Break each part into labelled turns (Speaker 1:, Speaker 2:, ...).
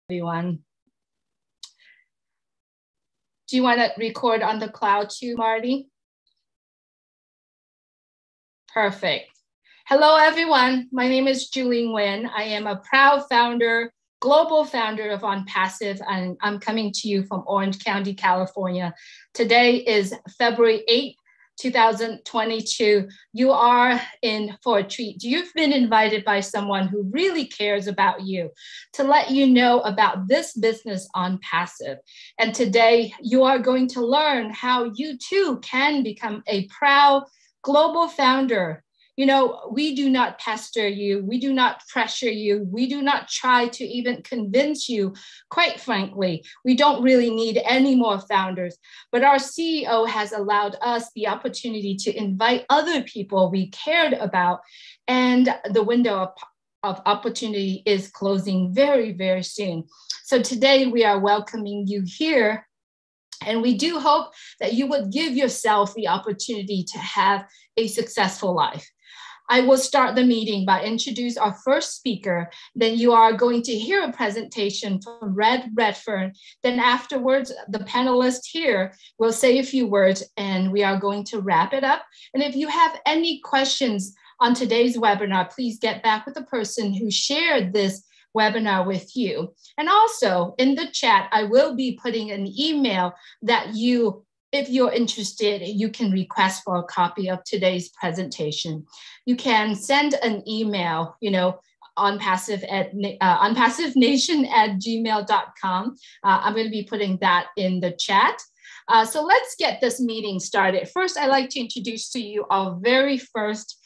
Speaker 1: everyone. Do you want to record on the cloud too, Marty? Perfect. Hello, everyone. My name is Julie Nguyen. I am a proud founder, global founder of ONPASSIVE, and I'm coming to you from Orange County, California. Today is February 8th, 2022. You are in for a treat. You've been invited by someone who really cares about you to let you know about this business ONPASSIVE. And today you are going to learn how you too can become a proud global founder. You know, we do not pester you. We do not pressure you. We do not try to even convince you. Quite frankly, we don't really need any more founders, but our CEO has allowed us the opportunity to invite other people we cared about, and the window of opportunity is closing very, very soon. So today we are welcoming you here. And we do hope that you would give yourself the opportunity to have a successful life. I will start the meeting by introducing our first speaker. Then you are going to hear a presentation from Redfern. Then afterwards, the panelists here will say a few words and we are going to wrap it up. And if you have any questions on today's webinar, please get back with the person who shared this webinar with you. And also in the chat, I will be putting an email that you, if you're interested, you can request for a copy of today's presentation. You can send an email, onpassivenation@gmail.com. I'm going to be putting that in the chat. So let's get this meeting started. First, I'd like to introduce to you our very first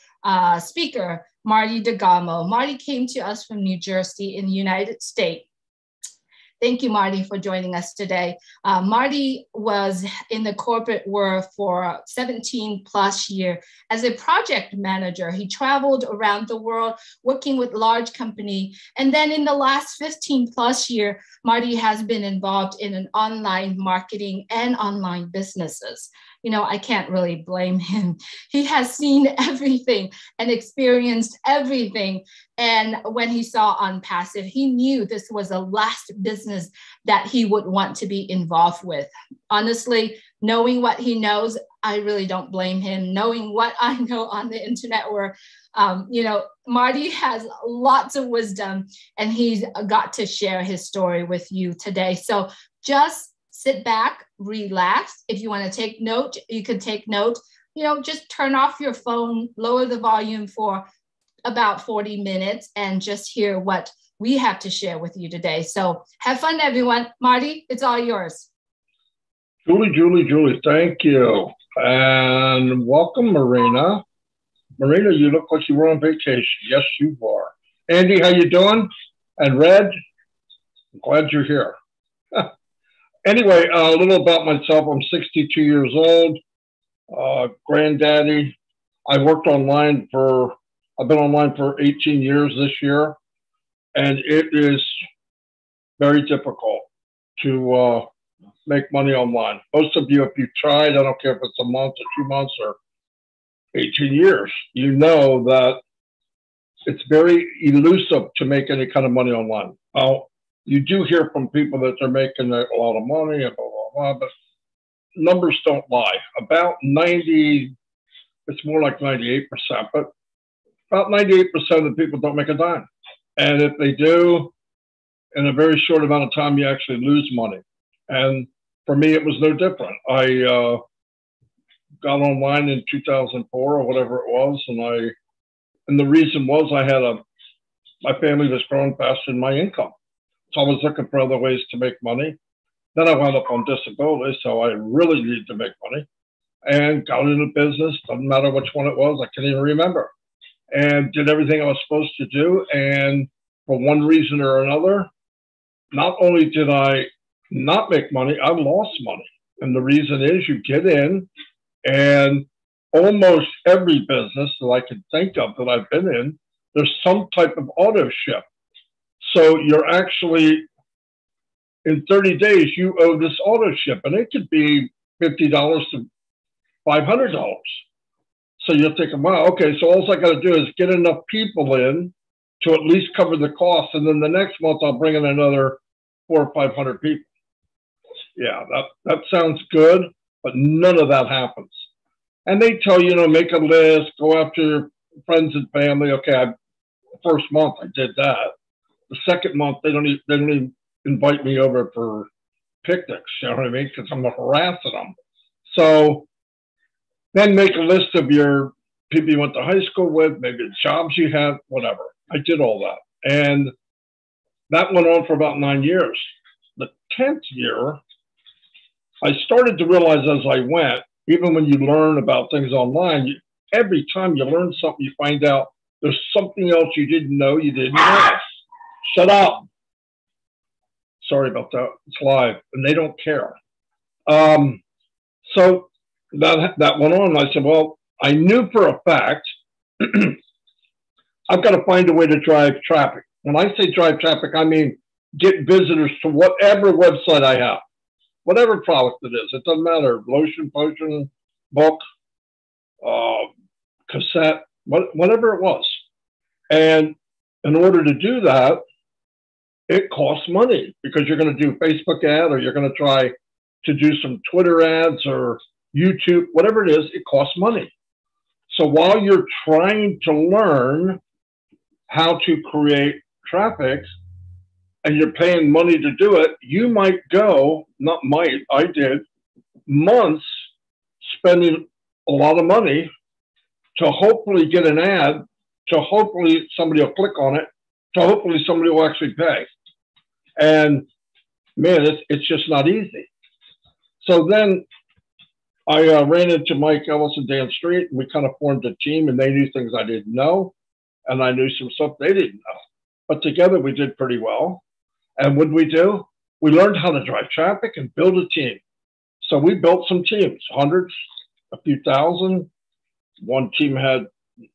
Speaker 1: speaker, Marty DeGamo. Marty came to us from New Jersey in the United States. Thank you, Marty, for joining us today. Marty was in the corporate world for 17 plus years. As a project manager, he traveled around the world working with large companies. And then in the last 15 plus years, Marty has been involved in an online marketing and online businesses. You know, I can't really blame him. He has seen everything and experienced everything. And when he saw ONPASSIVE, he knew this was the last business that he would want to be involved with. Honestly, knowing what he knows, I really don't blame him. Knowing what I know on the internet where, Marty has lots of wisdom and he's got to share his story with you today. So just sit back, relax. If you want to take note, you can take note. Just turn off your phone, lower the volume for about 40 minutes and just hear what we have to share with you today. So have fun, everyone. Marty, it's all yours.
Speaker 2: Julie, thank you. And welcome, Marina. Marina, you look like you were on vacation. Yes, you are. Andy, how you doing? And Red, I'm glad you're here. Anyway, a little about myself. I'm 62 years old, granddaddy. I've been online for 18 years this year, and it is very difficult to make money online. Most of you, if you tried, I don't care if it's a month or 2 months or 18 years, you know that it's very elusive to make any kind of money online. You do hear from people that they're making a lot of money and blah, blah, blah, but numbers don't lie. About 90, it's more like 98%, but about 98% of the people don't make a dime. And if they do, in a very short amount of time, you actually lose money. And for me, it was no different. I got online in 2004 or whatever it was, and the reason was my family was growing faster than my income. So I was looking for other ways to make money. Then I wound up on disability, so I really needed to make money and got into business. Doesn't matter which one it was, I can't even remember. And did everything I was supposed to do. And for one reason or another, not only did I not make money, I lost money. And the reason is you get in and almost every business that I can think of that I've been in, there's some type of auto ship. So you're actually, in 30 days, you owe this auto ship, and it could be $50 to $500. So you're thinking, wow, okay, so all I got to do is get enough people in to at least cover the cost, and then the next month I'll bring in another 400 or 500 people. Yeah, that sounds good, but none of that happens. And they tell you, make a list, go after your friends and family. Okay, the first month I did that. The second month they don't even invite me over for picnics. You know what I mean? Because I'm harassing them. So then make a list of your people you went to high school with, maybe the jobs you had, whatever. I did all that, and that went on for about 9 years. The 10th year, I started to realize as I went, even when you learn about things online, every time you learn something, you find out there's something else you didn't know you didn't know. Shut up. Sorry about that. It's live, and they don't care. So that went on. And I said, well, I knew for a fact I've got to find a way to drive traffic. When I say drive traffic, I mean get visitors to whatever website I have. Whatever product it is, it doesn't matter. Lotion, potion, book, cassette, whatever it was. And in order to do that, it costs money because you're going to do Facebook ad or you're going to try to do some Twitter ads or YouTube, whatever it is, it costs money. So while you're trying to learn how to create traffic, and you're paying money to do it, you might go, not might, I did, months spending a lot of money to hopefully get an ad, to hopefully somebody will click on it, to hopefully somebody will actually pay. And man, it's just not easy. So then I ran into Mike Ellis and Dan Street, and we kind of formed a team, and they knew things I didn't know, and I knew some stuff they didn't know. But together we did pretty well. And what did we do? We learned how to drive traffic and build a team. So we built some teams, hundreds, a few thousand. One team had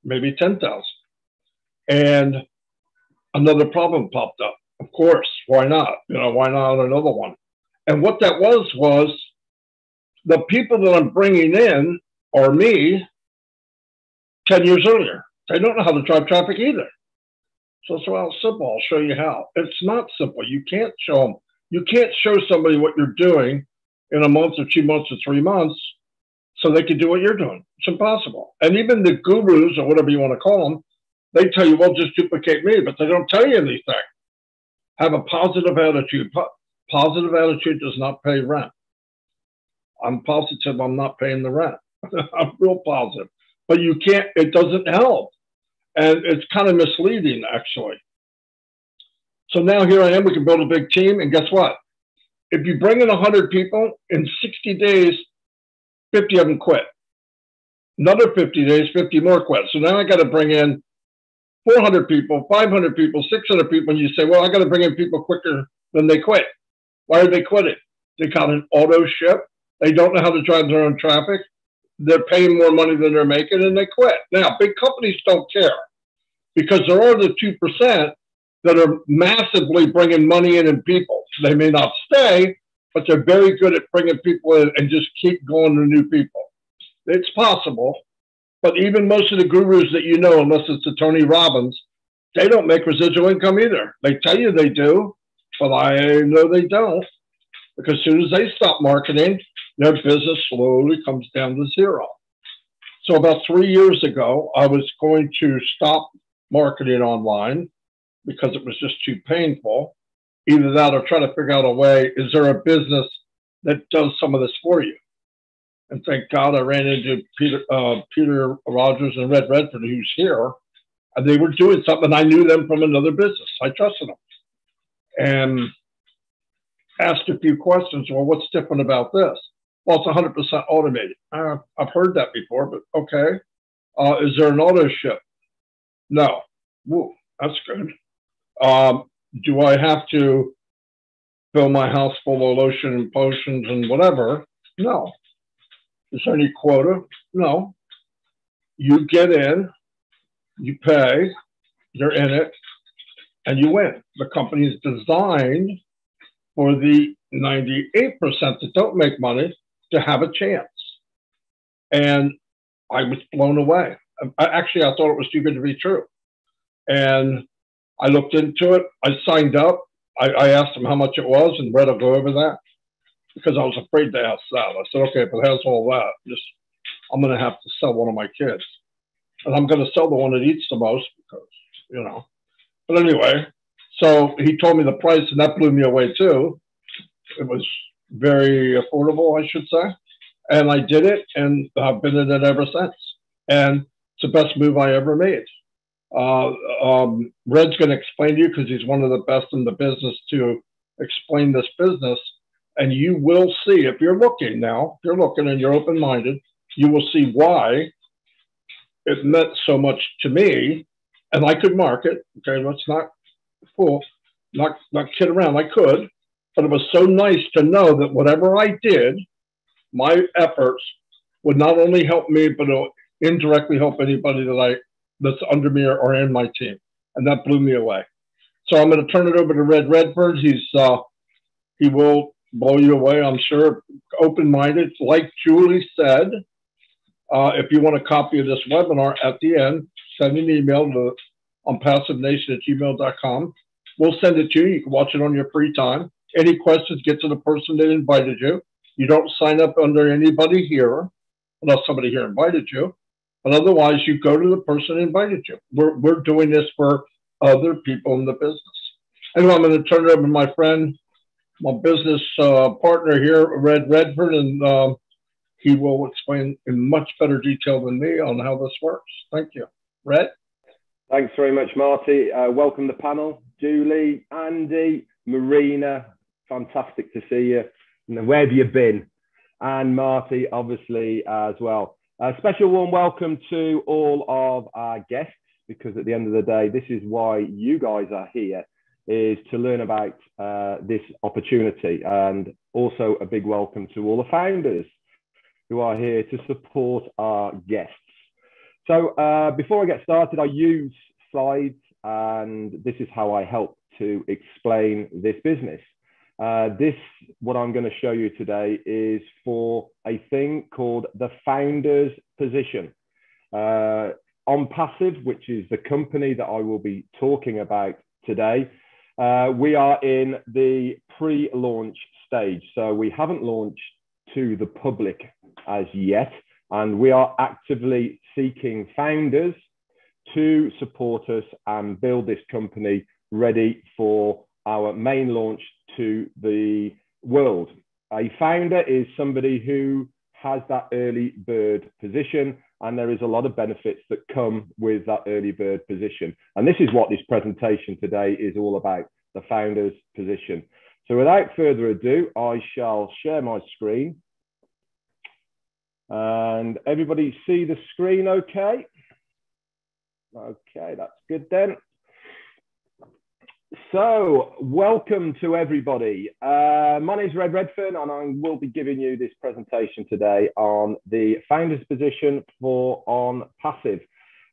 Speaker 2: maybe 10,000. And another problem popped up. Of course, why not? Why not another one? And what that was the people that I'm bringing in are me 10 years earlier. They don't know how to drive traffic either. So it's well simple. I'll show you how. It's not simple. You can't show them. You can't show somebody what you're doing in a month or 2 months or 3 months so they can do what you're doing. It's impossible. And even the gurus or whatever you want to call them, they tell you, well, just duplicate me, but they don't tell you anything. Have a positive attitude. Positive attitude does not pay rent. I'm positive I'm not paying the rent. I'm real positive. But you can't, it doesn't help. And it's kind of misleading, actually. So now here I am, we can build a big team. And guess what? If you bring in 100 people, in 60 days, 50 of them quit. Another 50 days, 50 more quit. So now I got to bring in 400 people, 500 people, 600 people. And you say, well, I got to bring in people quicker than they quit. Why are they quitting? They got an auto ship. They don't know how to drive their own traffic. They're paying more money than they're making, and they quit. Now, big companies don't care because there are the 2% that are massively bringing money in and people. They may not stay, but they're very good at bringing people in and just keep going to new people. It's possible, but even most of the gurus that you know, unless it's the Tony Robbins, they don't make residual income either. They tell you they do, but I know they don't, because as soon as they stop marketing, their business slowly comes down to zero. So about 3 years ago, I was going to stop marketing online because it was just too painful. Either that or try to figure out a way, is there a business that does some of this for you? And thank God I ran into Peter Rogers and Redfern, who's here, and they were doing something. I knew them from another business. I trusted them. And asked a few questions. Well, what's different about this? Well, it's 100% automated. I've heard that before, but okay. Is there an auto ship? No. Woo, that's good. Do I have to fill my house full of lotion and potions and whatever? No. Is there any quota? No. You get in, you pay, you're in it, and you win. The company is designed for the 98% that don't make money to have a chance. And I was blown away. Actually, I thought it was too good to be true. And I looked into it. I signed up. I asked him how much it was, and Red will go over that because I was afraid to ask that. I said, okay, if it has all that, I'm going to have to sell one of my kids, and I'm going to sell the one that eats the most because, you know. But anyway, so he told me the price, and that blew me away too. It was very affordable, I should say, and I did it, and I've been in it ever since. And it's the best move I ever made. Red's going to explain to you because he's one of the best in the business to explain this business. And you will see, if you're looking now, if you're looking and you're open-minded, you will see why it meant so much to me. And I could market, okay, let's not fool, not kid around, I could, but it was so nice to know that whatever I did, my efforts would not only help me, but it'll indirectly help anybody that's under me or in my team. And that blew me away. So I'm going to turn it over to Redfern. He will blow you away, I'm sure. Open-minded. Like Julie said, if you want a copy of this webinar at the end, send an email to onpassivenation@gmail.com. We'll send it to you. You can watch it on your free time. Any questions, get to the person that invited you. You don't sign up under anybody here, unless somebody here invited you. But otherwise, you go to the person who invited you. We're doing this for other people in the business. Anyway, I'm going to turn it over to my friend, my business partner here, Redfern, and he will explain in much better detail than me on how this works. Thank you. Red?
Speaker 3: Thanks very much, Marty. Welcome to the panel. Julie, Andy, Marina, fantastic to see you. Where have you been? And Marty, obviously, as well. A special warm welcome to all of our guests, because at the end of the day, this is why you guys are here, is to learn about this opportunity. And also a big welcome to all the founders who are here to support our guests. So before I get started, I use slides, and this is how I help to explain this business. What I'm going to show you today is for a thing called the founder's position. ONPASSIVE, which is the company that I will be talking about today, we are in the pre-launch stage. So we haven't launched to the public as yet, and we are actively seeking founders to support us and build this company ready for our main launch to the world. A founder is somebody who has that early bird position, and there is a lot of benefits that come with that early bird position. And this is what this presentation today is all about, the founder's position. So without further ado, I shall share my screen. And everybody see the screen okay? Okay, that's good then. So welcome to everybody. My name is Redfern, and I will be giving you this presentation today on the founder's position for ONPASSIVE.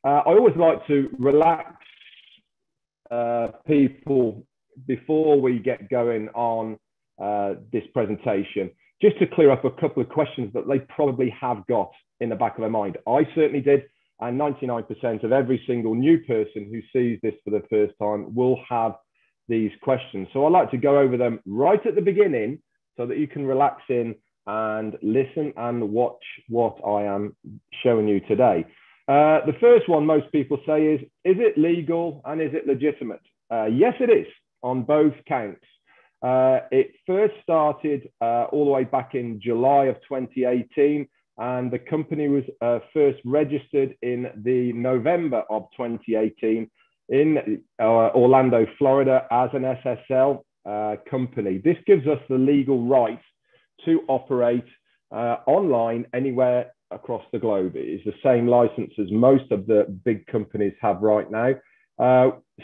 Speaker 3: I always like to relax people before we get going on this presentation, just to clear up a couple of questions that they probably have got in the back of their mind. I certainly did, and 99% of every single new person who sees this for the first time will have these questions. So I'd like to go over them right at the beginning so that you can relax in and listen and watch what I am showing you today. The first one most people say is it legal and is it legitimate? Yes, it is on both counts. It first started all the way back in July of 2018, and the company was first registered in the November of 2018 in Orlando, Florida, as an SSL company. This gives us the legal right to operate online anywhere across the globe. It is the same license as most of the big companies have right now.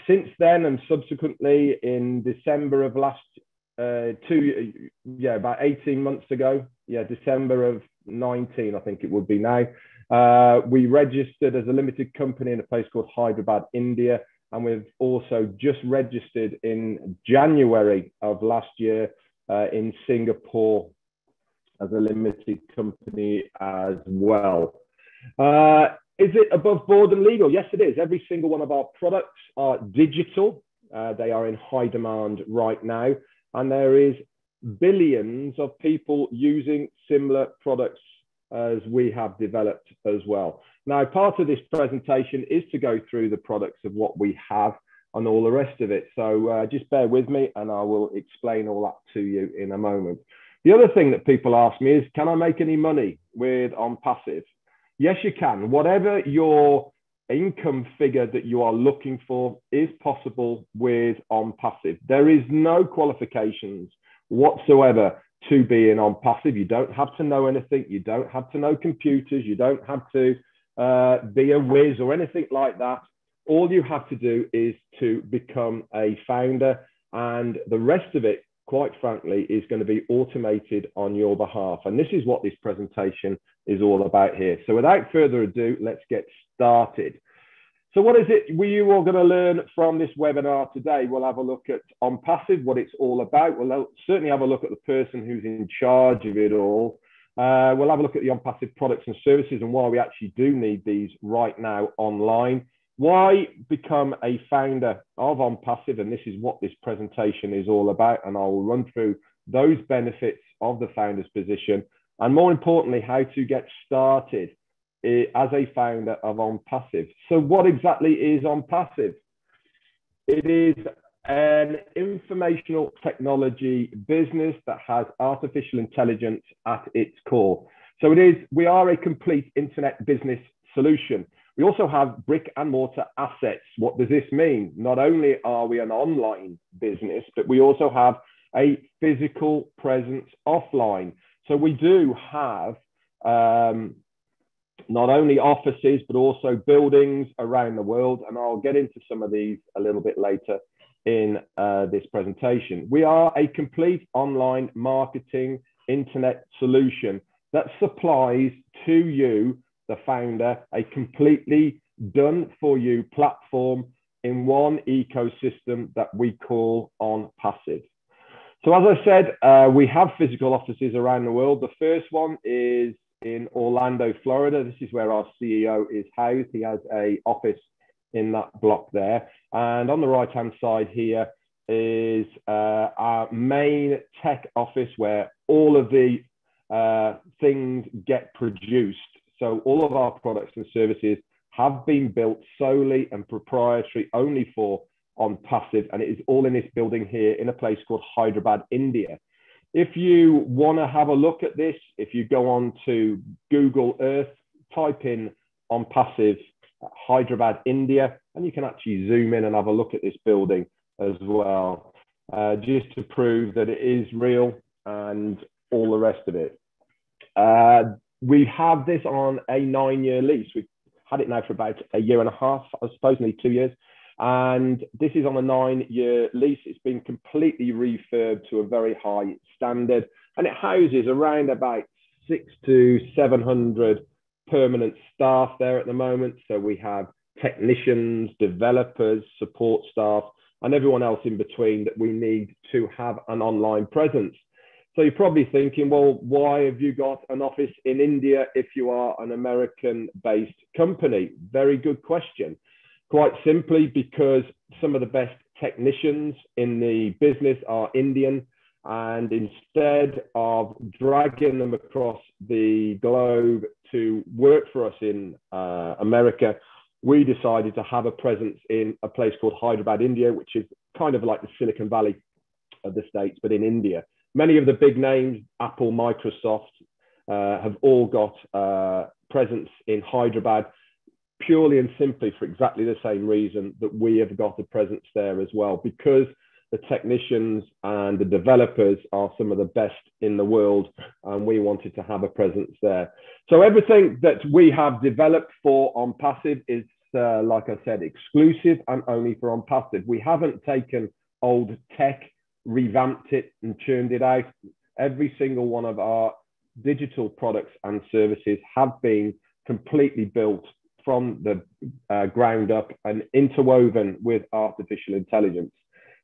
Speaker 3: Since then, and subsequently in December of last about 18 months ago, December of 19, I think it would be now, we registered as a limited company in a place called Hyderabad, India, and we've also just registered in January of last year in Singapore as a limited company as well. Is it above board and legal? Yes, it is. Every single one of our products are digital. They are in high demand right now. And there is billions of people using similar products as we have developed as well. Now, part of this presentation is to go through the products of what we have and all the rest of it. So just bear with me and I will explain all that to you in a moment. The other thing that people ask me is, can I make any money with ONPASSIVE? Yes, you can. Whatever your income figure that you are looking for is possible with ONPASSIVE. There is no qualifications whatsoever to be in ONPASSIVE. You don't have to know anything. You don't have to know computers. You don't have to be a whiz or anything like that. All you have to do is to become a founder, and the rest of it, quite frankly, is going to be automated on your behalf. And this is what this presentation is all about here. So without further ado, let's get started. So what is it you all going to learn from this webinar today? We'll have a look at ONPASSIVE, what it's all about. We'll certainly have a look at the person who's in charge of it all. We'll have a look at the ONPASSIVE products and services and why we actually do need these right now online. Why become a founder of ONPASSIVE? And this is what this presentation is all about. And I will run through those benefits of the founder's position. And more importantly, how to get started as a founder of ONPASSIVE. So what exactly is ONPASSIVE? It is an informational technology business that has artificial intelligence at its core. So we are a complete internet business solution. We also have brick and mortar assets. What does this mean? Not only are we an online business, but we also have a physical presence offline. So we do have not only offices, but also buildings around the world. And I'll get into some of these a little bit later in this presentation. We are a complete online marketing internet solution that supplies to you, the founder, a completely done for you platform in one ecosystem that we call ONPASSIVE. So as I said, we have physical offices around the world. The first one is in Orlando, Florida. This is where our CEO is housed. He has an office in that block there. And on the right-hand side here is our main tech office where all of the things get produced. So all of our products and services have been built solely and proprietary only for ONPASSIVE, and it is all in this building here in a place called Hyderabad, India. If you want to have a look at this, if you go on to Google Earth, type in ONPASSIVE Hyderabad, India, and you can actually zoom in and have a look at this building as well, just to prove that it is real and all the rest of it. We have this on a 9-year lease. We've had it now for about a year and a half, I suppose, nearly 2 years. And this is on a 9-year lease. It's been completely refurbed to a very high standard. And it houses around about 600 to 700 permanent staff there at the moment. So we have technicians, developers, support staff, and everyone else in between that we need to have an online presence. So you're probably thinking, well, why have you got an office in India if you are an American-based company? Very good question. Quite simply because some of the best technicians in the business are Indian, and instead of dragging them across the globe to work for us in America, we decided to have a presence in a place called Hyderabad, India, which is kind of like the Silicon Valley of the States, but in India. Many of the big names, Apple, Microsoft, have all got presence in Hyderabad, purely and simply for exactly the same reason that we have got a presence there as well, because the technicians and the developers are some of the best in the world, and we wanted to have a presence there. So everything that we have developed for ONPASSIVE is, like I said, exclusive and only for ONPASSIVE. We haven't taken old tech, revamped it and churned it out. Every single one of our digital products and services have been completely built from the ground up and interwoven with artificial intelligence.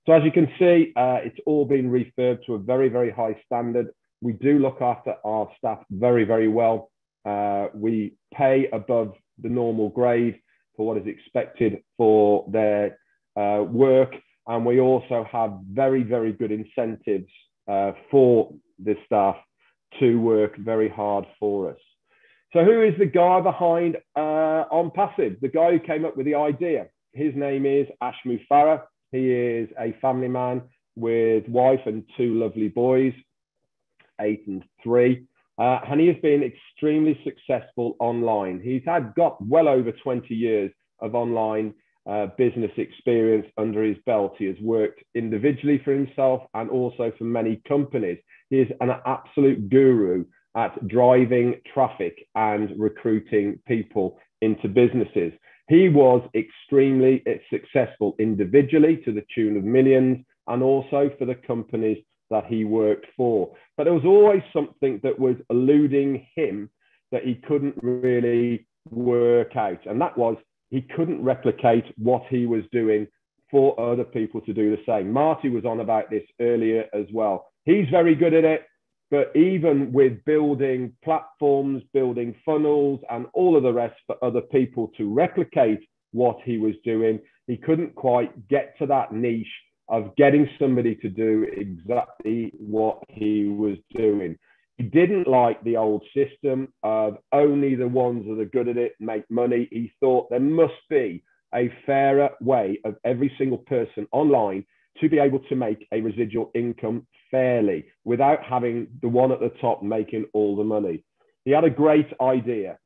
Speaker 3: So as you can see, it's all been refurbed to a very, very high standard. We do look after our staff very, very well. We pay above the normal grade for what is expected for their work. And we also have very, very good incentives for the staff to work very hard for us. So who is the guy behind ONPASSIVE? The guy who came up with the idea. His name is Ashmu Farah. He is a family man with wife and 2 lovely boys, 8 and 3. And he has been extremely successful online. He's got well over 20 years of online business experience under his belt. He has worked individually for himself and also for many companies. He is an absolute guru at driving traffic and recruiting people into businesses. He was extremely successful individually to the tune of millions, and also for the companies that he worked for. But there was always something that was eluding him that he couldn't really work out. And that was, he couldn't replicate what he was doing for other people to do the same. Marty was on about this earlier as well. He's very good at it. But even with building platforms, building funnels, and all of the rest for other people to replicate what he was doing, he couldn't quite get to that niche of getting somebody to do exactly what he was doing. He didn't like the old system of only the ones that are good at it make money. He thought there must be a fairer way of every single person online to be able to make a residual income fairly without having the one at the top making all the money. He had a great idea.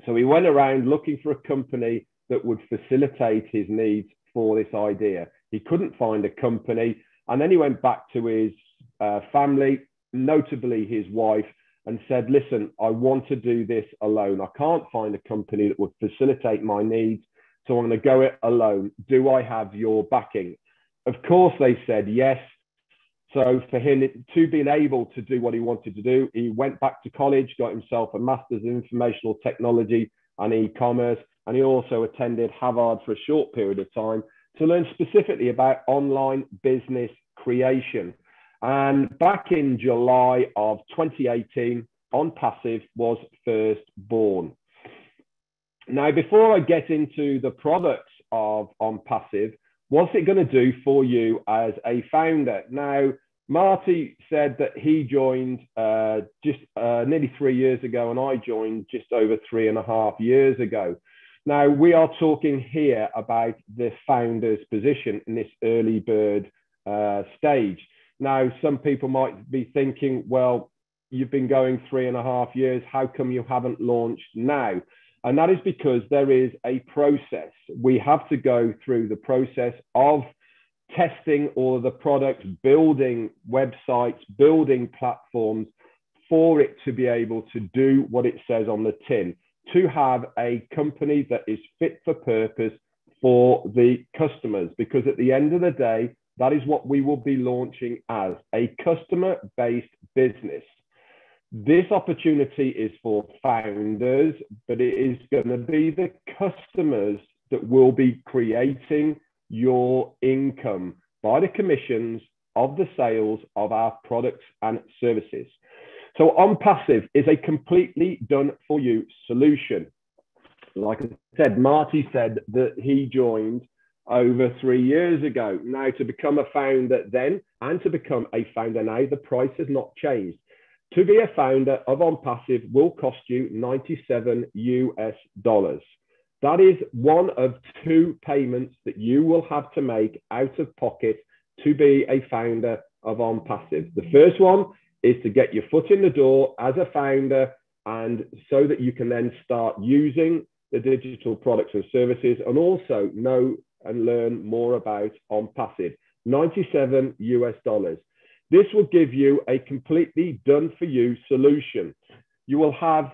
Speaker 3: So he went around looking for a company that would facilitate his needs for this idea. He couldn't find a company. And then he went back to his family, notably his wife, and said, listen, I want to do this alone. I can't find a company that would facilitate my needs. So I'm going to go it alone. Do I have your backing? Of course, they said yes. So for him to be able to do what he wanted to do, he went back to college, got himself a master's in informational technology and e-commerce. And he also attended Harvard for a short period of time to learn specifically about online business creation. And back in July of 2018, ONPASSIVE was first born. Now, before I get into the products of ONPASSIVE, what's it going to do for you as a founder? Now, Marty said that he joined just nearly 3 years ago, and I joined just over 3.5 years ago. Now, we are talking here about the founder's position in this early bird stage. Now, some people might be thinking, well, you've been going 3.5 years. How come you haven't launched now? And that is because there is a process. We have to go through the process of testing all of the products, building websites, building platforms for it to be able to do what it says on the tin, to have a company that is fit for purpose for the customers. Because at the end of the day, that is what we will be launching as a customer-based business. This opportunity is for founders, but it is going to be the customers that will be creating your income by the commissions of the sales of our products and services. So ONPASSIVE is a completely done-for-you solution. Like I said, Marty said that he joined over 3 years ago. Now, to become a founder then and to become a founder now, the price has not changed. To be a founder of ONPASSIVE will cost you $97 US. That is one of 2 payments that you will have to make out of pocket to be a founder of ONPASSIVE. The first one is to get your foot in the door as a founder, and so that you can then start using the digital products and services and also know and learn more about ONPASSIVE. $97 US. This will give you a completely done-for-you solution. You will have,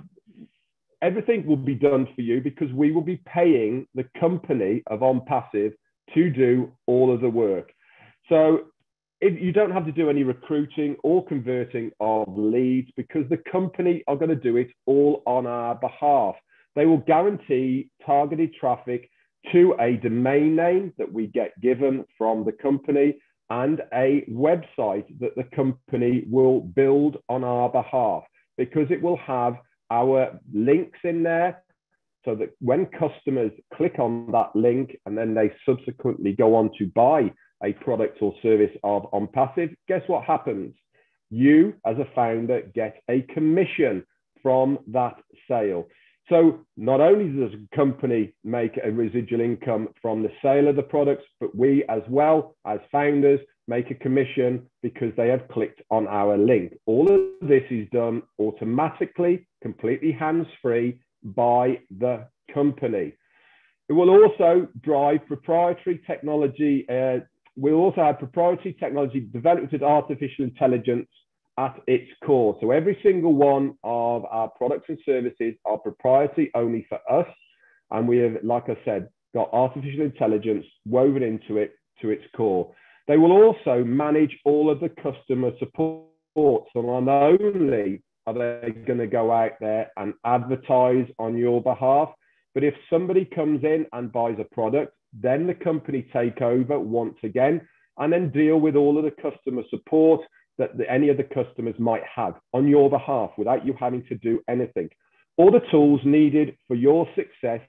Speaker 3: everything will be done for you because we will be paying the company of ONPASSIVE to do all of the work. So if you don't have to do any recruiting or converting of leads because the company are going to do it all on our behalf. They will guarantee targeted traffic to a domain name that we get given from the company and a website that the company will build on our behalf, because it will have our links in there so that when customers click on that link and then they subsequently go on to buy a product or service of ONPASSIVE, guess what happens? You, as a founder, get a commission from that sale. So not only does a company make a residual income from the sale of the products, but we as well as founders make a commission because they have clicked on our link. All of this is done automatically, completely hands-free by the company. It will also drive proprietary technology. We'll also have proprietary technology developed with artificial intelligence at its core. So every single one of our products and services are proprietary only for us. And we have, like I said, got artificial intelligence woven into it to its core. They will also manage all of the customer support. So not only are they going to go out there and advertise on your behalf, but if somebody comes in and buys a product, then the company take over once again and then deal with all of the customer support that any of the customers might have on your behalf without you having to do anything. All the tools needed for your success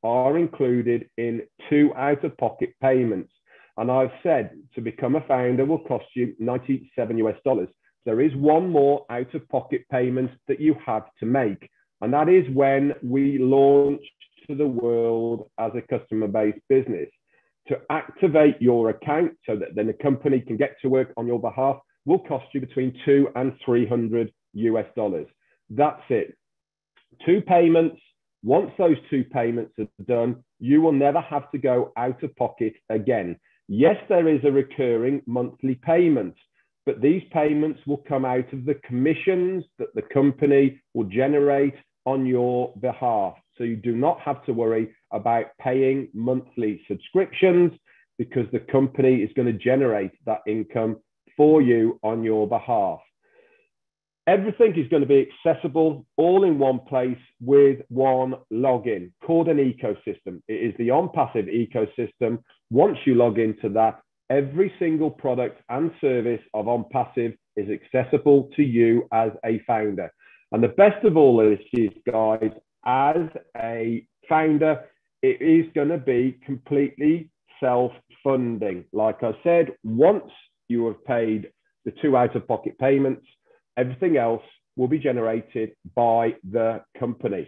Speaker 3: are included in 2 out-of-pocket payments. And I've said to become a founder will cost you $97 US. There is one more out-of-pocket payment that you have to make. And that is when we launch to the world as a customer-based business. To activate your account so that then the company can get to work on your behalf will cost you between $200 and $300 US. That's it. 2 payments. Once those 2 payments are done, you will never have to go out of pocket again. Yes, there is a recurring monthly payment, but these payments will come out of the commissions that the company will generate on your behalf. So you do not have to worry about paying monthly subscriptions because the company is going to generate that income for you on your behalf. Everything is going to be accessible all in one place with one login called an ecosystem. It is the ONPASSIVE ecosystem. Once you log into that, every single product and service of ONPASSIVE is accessible to you as a founder. And the best of all of this is, guys, as a founder, it is going to be completely self-funding. Like I said, once you have paid the 2 out-of-pocket payments, everything else will be generated by the company.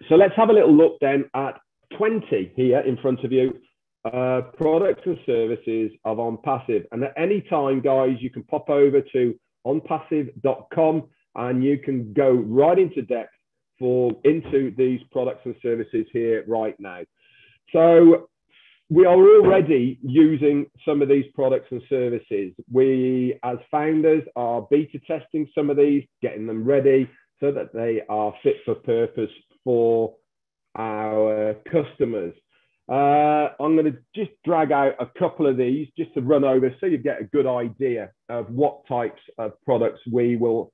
Speaker 3: So let's have a little look then at 20 here in front of you, products and services of ONPASSIVE. And at any time, guys, you can pop over to onpassive.com and you can go right into depth into these products and services here right now. So we are already using some of these products and services. We, as founders, are beta testing some of these, getting them ready so that they are fit for purpose for our customers. I'm going to just drag out a couple of these just to run over so you get a good idea of what types of products we will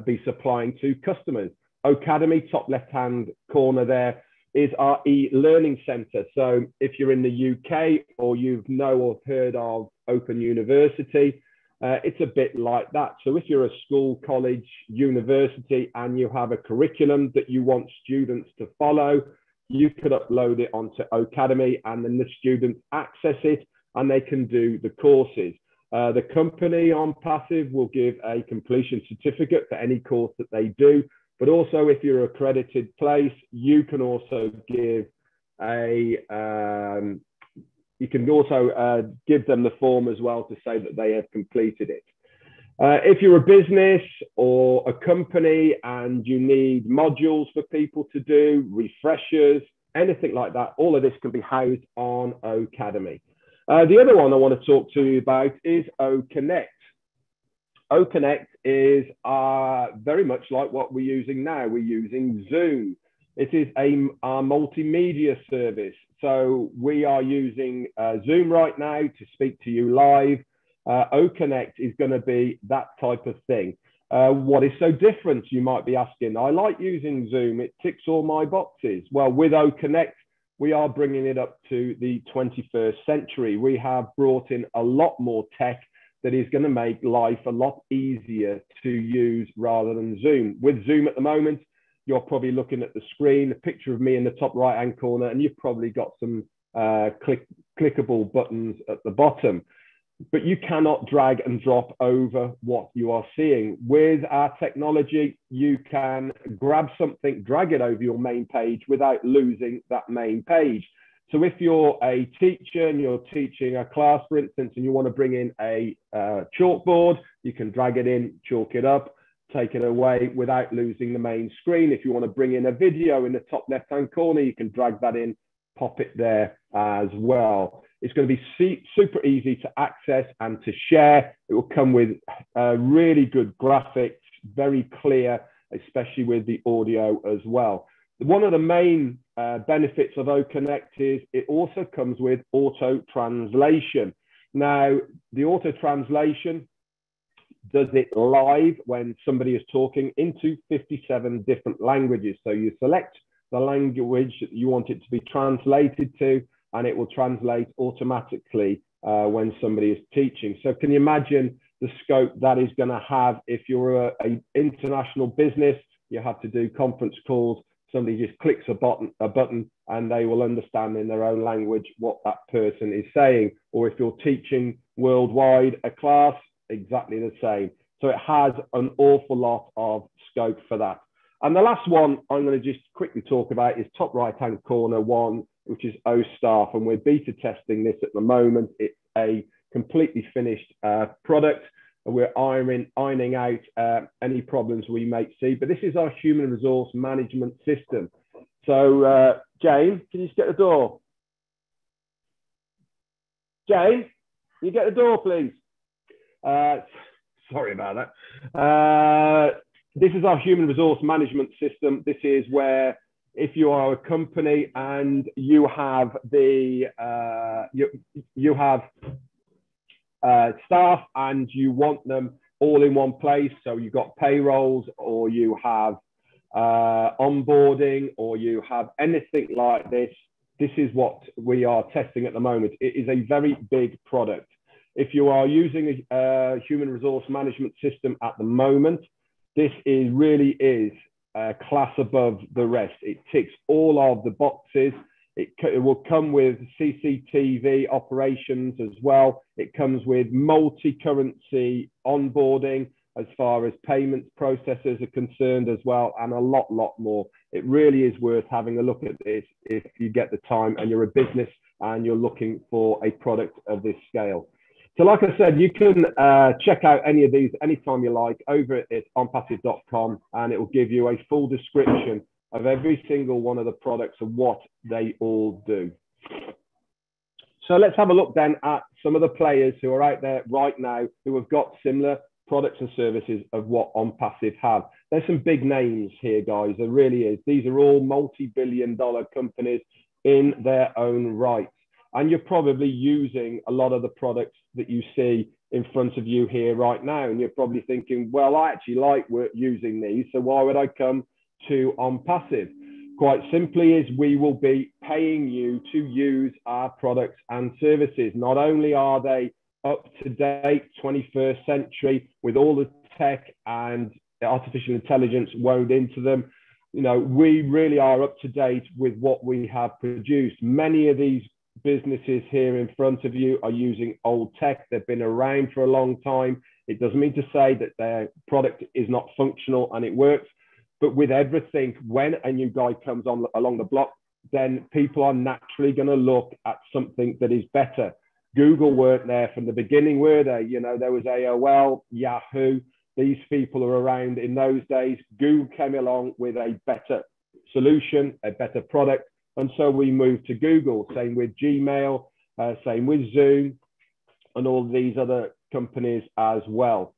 Speaker 3: be supplying to customers. Academy, top left-hand corner there, is our e-learning center. So if you're in the UK or you know or heard of Open University, it's a bit like that. So if you're a school, college, university, and you have a curriculum that you want students to follow, you could upload it onto Academy and then the students access it and they can do the courses. The company ONPASSIVE will give a completion certificate for any course that they do. But also, if you're an accredited place, you can also give give them the form as well to say that they have completed it. If you're a business or a company and you need modules for people to do, refreshers, anything like that, all of this can be housed on Academy. The other one I want to talk to you about is OConnect. OConnect is very much like what we're using now. We're using Zoom. It is our multimedia service. So we are using Zoom right now to speak to you live. OConnect is going to be that type of thing. What is so different, you might be asking? I like using Zoom. It ticks all my boxes. Well, with OConnect, we are bringing it up to the 21st century. We have brought in a lot more tech that is going to make life a lot easier to use rather than Zoom. With Zoom at the moment, you're probably looking at the screen, a picture of me in the top right-hand corner, and you've probably got some clickable buttons at the bottom. But you cannot drag and drop over what you are seeing. With our technology, you can grab something, drag it over your main page without losing that main page. So if you're a teacher and you're teaching a class, for instance, and you want to bring in a chalkboard, you can drag it in, chalk it up, take it away without losing the main screen. If you want to bring in a video in the top left-hand corner, you can drag that in, pop it there as well. It's going to be super easy to access and to share. It will come with really good graphics, very clear, especially with the audio as well. One of the main benefits of OConnect is it also comes with auto translation. Now, the auto translation does it live when somebody is talking into 57 different languages. So you select the language that you want it to be translated to, and it will translate automatically when somebody is teaching. So can you imagine the scope that is going to have if you're an international business? You have to do conference calls. Somebody just clicks a button and they will understand in their own language what that person is saying. Or if you're teaching worldwide a class, exactly the same. So it has an awful lot of scope for that. And the last one I'm going to just quickly talk about is top right-hand corner one, which is OStaff, and we're beta testing this at the moment. It's a completely finished product, and we're ironing out any problems we may see. But this is our human resource management system. So, Jane, can you just get the door? Jane, can you get the door, please? Sorry about that. This is our human resource management system. This is where if you are a company and you have the staff and you want them all in one place, so you've got payrolls or you have onboarding or you have anything like this, this is what we are testing at the moment. It is a very big product. If you are using a human resource management system at the moment, this really is a class above the rest. It ticks all of the boxes. It will come with CCTV operations as well. It comes with multi-currency onboarding as far as payments processors are concerned as well, and a lot more. It really is worth having a look at this if you get the time and you're a business and you're looking for a product of this scale. So like I said, you can check out any of these anytime you like over at onpassive.com, and it will give you a full description of every single one of the products and what they all do. So let's have a look then at some of the players who are out there right now who have got similar products and services of what ONPASSIVE have. There's some big names here, guys. There really is. These are all multi-billion-dollar companies in their own right. And you're probably using a lot of the products that you see in front of you here right now. And you're probably thinking, well, I actually like using these, so why would I come to ONPASSIVE? Quite simply is we will be paying you to use our products and services. Not only are they up to date, 21st century, with all the tech and artificial intelligence woven into them, you know, we really are up to date with what we have produced. Many of these businesses here in front of you are using old tech. They've been around for a long time. It doesn't mean to say that their product is not functional and it works, but with everything, when a new guy comes on along the block, then people are naturally going to look at something that is better. Google weren't there from the beginning, were they? You know, there was AOL, Yahoo. These people are around in those days. Google came along with a better solution, a better product. And so we moved to Google, same with Gmail, same with Zoom, and all these other companies as well.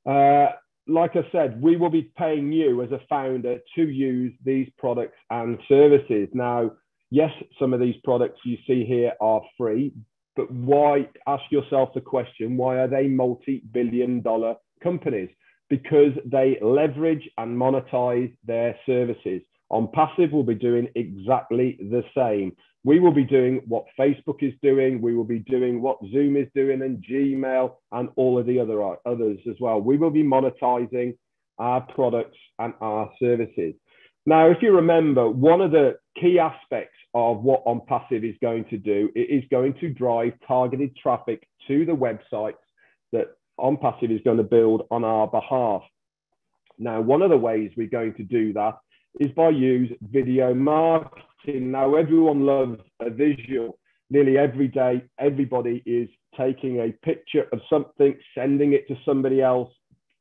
Speaker 3: Like I said, we will be paying you as a founder to use these products and services. Now, yes, some of these products you see here are free, but why? Ask yourself the question, why are they multi-billion-dollar companies? Because they leverage and monetize their services. ONPASSIVE will be doing exactly the same. We will be doing what Facebook is doing. We will be doing what Zoom is doing, and Gmail, and all of the others as well. We will be monetizing our products and our services. Now, if you remember, one of the key aspects of what ONPASSIVE is going to do. It is going to drive targeted traffic to the websites that ONPASSIVE is going to build on our behalf. Now, one of the ways we're going to do that is by use video marketing. Now, everyone loves a visual. Nearly every day, everybody is taking a picture of something, sending it to somebody else,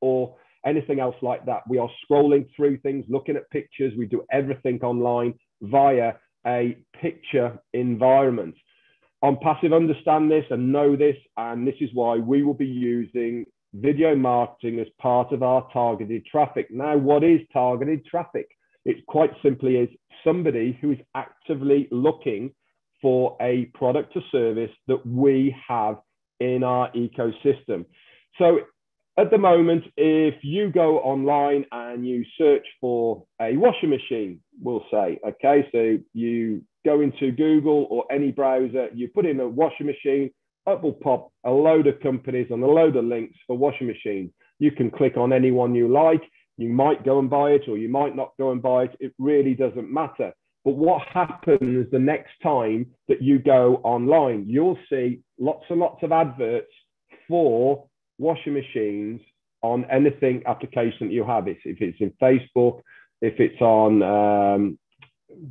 Speaker 3: or anything else like that. We are scrolling through things, looking at pictures. We do everything online via a picture environment. ONPASSIVE understand this and know this, and this is why we will be using video marketing as part of our targeted traffic. Now, what is targeted traffic? It quite simply is somebody who is actively looking for a product or service that we have in our ecosystem. So at the moment, if you go online and you search for a washing machine, we'll say, okay, so you go into Google or any browser, you put in a washing machine, up will pop a load of companies and a load of links for washing machines. You can click on any one you like. You might go and buy it, or you might not go and buy it. It really doesn't matter. But what happens the next time that you go online? You'll see lots and lots of adverts for washing machines on anything application that you have. If it's in Facebook, if it's on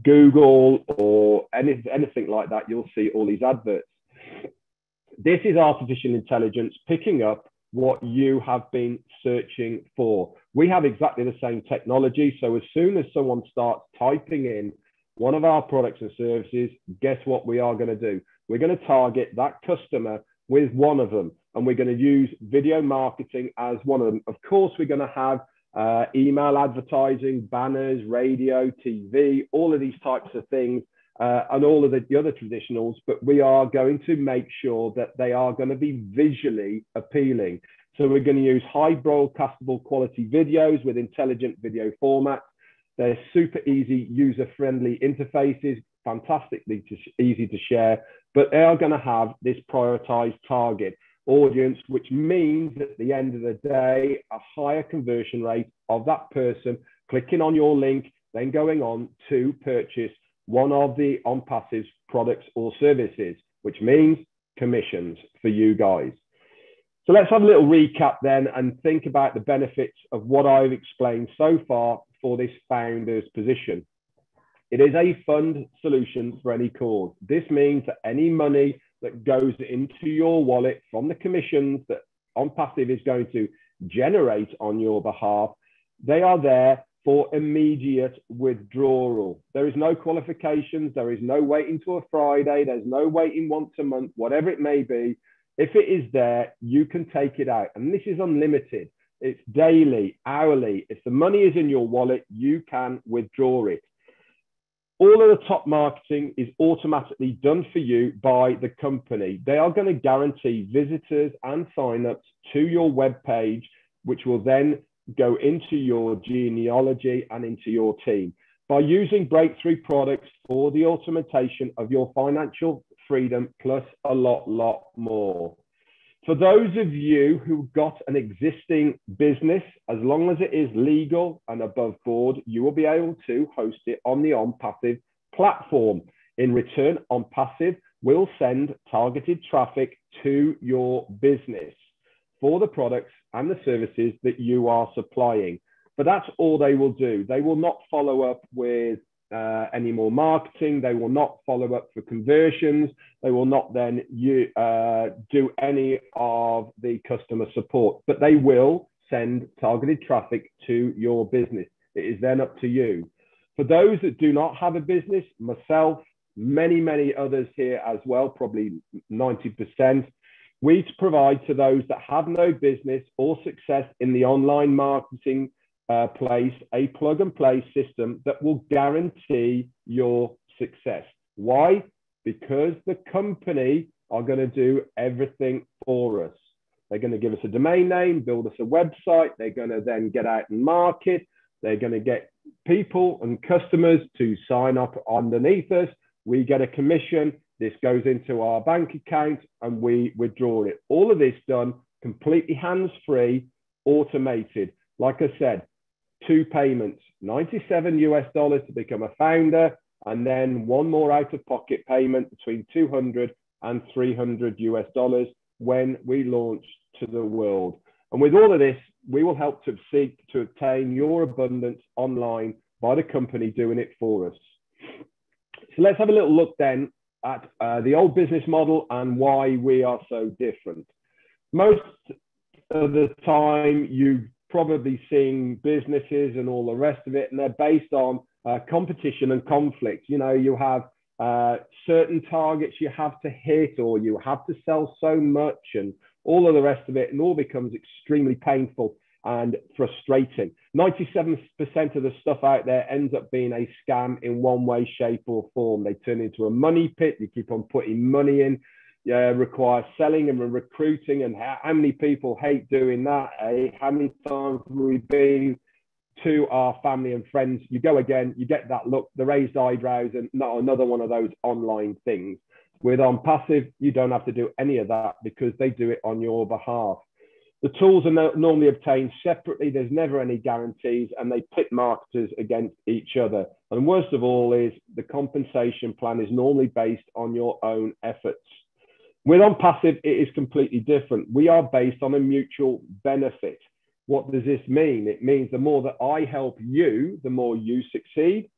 Speaker 3: Google or anything like that, you'll see all these adverts. This is artificial intelligence picking up what you have been searching for. We have exactly the same technology. So as soon as someone starts typing in one of our products and services, guess what we are going to do? We're going to target that customer with one of them, and we're going to use video marketing as one of them. Of course, we're going to have email advertising, banners, radio, TV, all of these types of things, and all of the other traditionals, but we are going to make sure that they are going to be visually appealing. So we're going to use high broadcastable quality videos with intelligent video formats. They're super easy, user-friendly interfaces, fantastically easy to share, but they are going to have this prioritized target audience, which means at the end of the day, a higher conversion rate of that person clicking on your link, then going on to purchase one of the ONPASSIVE's products or services, which means commissions for you guys. So let's have a little recap then and think about the benefits of what I've explained so far for this founder's position. It is a fund solution for any cause. This means that any money that goes into your wallet from the commissions that ONPASSIVE is going to generate on your behalf, they are there for immediate withdrawal. There is no qualifications. There is no waiting till a Friday. There's no waiting once a month, whatever it may be. If it is there, you can take it out. And this is unlimited. It's daily, hourly. If the money is in your wallet, you can withdraw it. All of the top marketing is automatically done for you by the company. They are going to guarantee visitors and signups to your web page, which will then go into your genealogy and into your team. By using breakthrough products for the automation of your financial freedom, plus a lot more. For those of you who've got an existing business, as long as it is legal and above board, you will be able to host it on the ONPASSIVE platform. In return, ONPASSIVE will send targeted traffic to your business for the products and the services that you are supplying. But that's all they will do. They will not follow up with any more marketing. They will not follow up for conversions. They will not then do any of the customer support, but they will send targeted traffic to your business. It is then up to you. For those that do not have a business, myself, many others here as well, probably 90%, we provide to those that have no business or success in the online marketing place, a plug and play system that will guarantee your success. Why? Because the company are going to do everything for us. They're going to give us a domain name, build us a website. They're going to then get out and market. They're going to get people and customers to sign up underneath us. We get a commission. This goes into our bank account and we withdraw it. All of this done completely hands-free, automated. Like I said, 2 payments, $97 to become a founder and then one more out-of-pocket payment between $200 and $300 US when we launch to the world. And with all of this, we will help to seek to obtain your abundance online by the company doing it for us. So let's have a little look then at the old business model and why we are so different. Most of the time, you've probably seen businesses and all the rest of it, and they're based on competition and conflict. You know, you have certain targets you have to hit, or you have to sell so much, and all of the rest of it, and all becomes extremely painful and frustrating. 97% of the stuff out there ends up being a scam in one way, shape, or form. They turn into a money pit. You keep on putting money in, require selling and recruiting. And how many people hate doing that? Eh? How many times have we been to our family and friends? You go again, you get that look, the raised eyebrows, and not another one of those online things. With OnPassive, you don't have to do any of that because they do it on your behalf. The tools are normally obtained separately. There's never any guarantees, and they pit marketers against each other. And worst of all is the compensation plan is normally based on your own efforts. With OnPassive, it is completely different. We are based on a mutual benefit. What does this mean? It means the more that I help you, the more you succeed,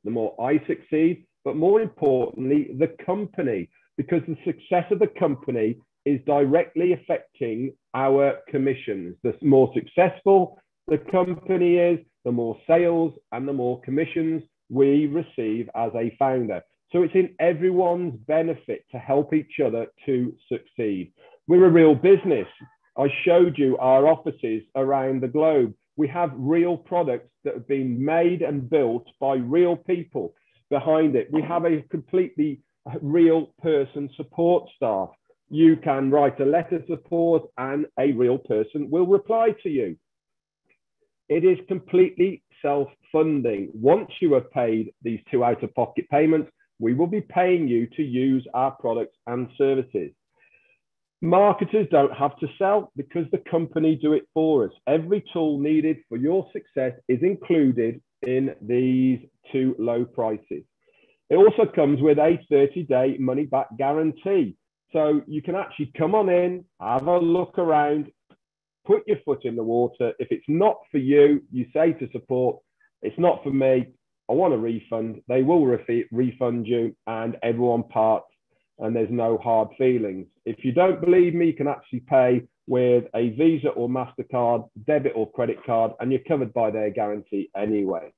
Speaker 3: the more I succeed, but more importantly, the company, because the success of the company is directly affecting our commissions. The more successful the company is, the more sales and the more commissions we receive as a founder. So it's in everyone's benefit to help each other to succeed. We're a real business. I showed you our offices around the globe. We have real products that have been made and built by real people behind it. We have a completely real person support staff. You can write a letter support and a real person will reply to you. It is completely self-funding. Once you have paid these 2 out-of-pocket payments, we will be paying you to use our products and services. Marketers don't have to sell because the company do it for us. Every tool needed for your success is included in these 2 low prices. It also comes with a 30-day money-back guarantee. So you can actually come on in, have a look around, put your foot in the water. If it's not for you, you say to support, it's not for me, I want a refund. They will refund you, and everyone parts, and there's no hard feelings. If you don't believe me, you can actually pay with a Visa or MasterCard, debit or credit card, and you're covered by their guarantee anyway.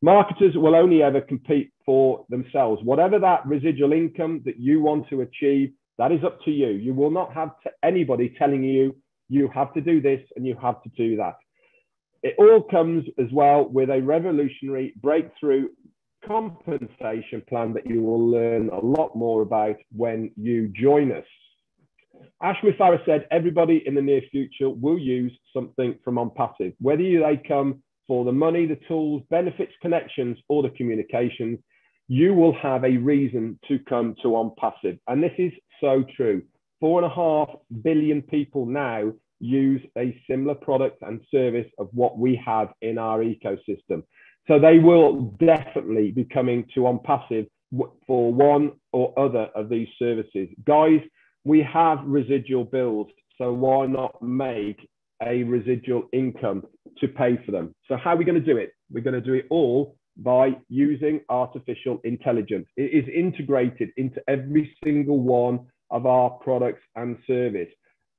Speaker 3: Marketers will only ever compete for themselves. Whatever that residual income that you want to achieve, that is up to you. You will not have anybody telling you, you have to do this and you have to do that. It all comes as well with a revolutionary breakthrough compensation plan that you will learn a lot more about when you join us. Ashmi Farah said, everybody in the near future will use something from OnPassive, whether they come for the money, the tools, benefits, connections, or the communications, you will have a reason to come to OnPassive. And this is so true. 4.5 billion people now use a similar product and service of what we have in our ecosystem. So they will definitely be coming to OnPassive for one or other of these services. Guys, we have residual bills, so why not make a residual income to pay for them? So how are we going to do it? We're going to do it all by using artificial intelligence. It is integrated into every single one of our products and service.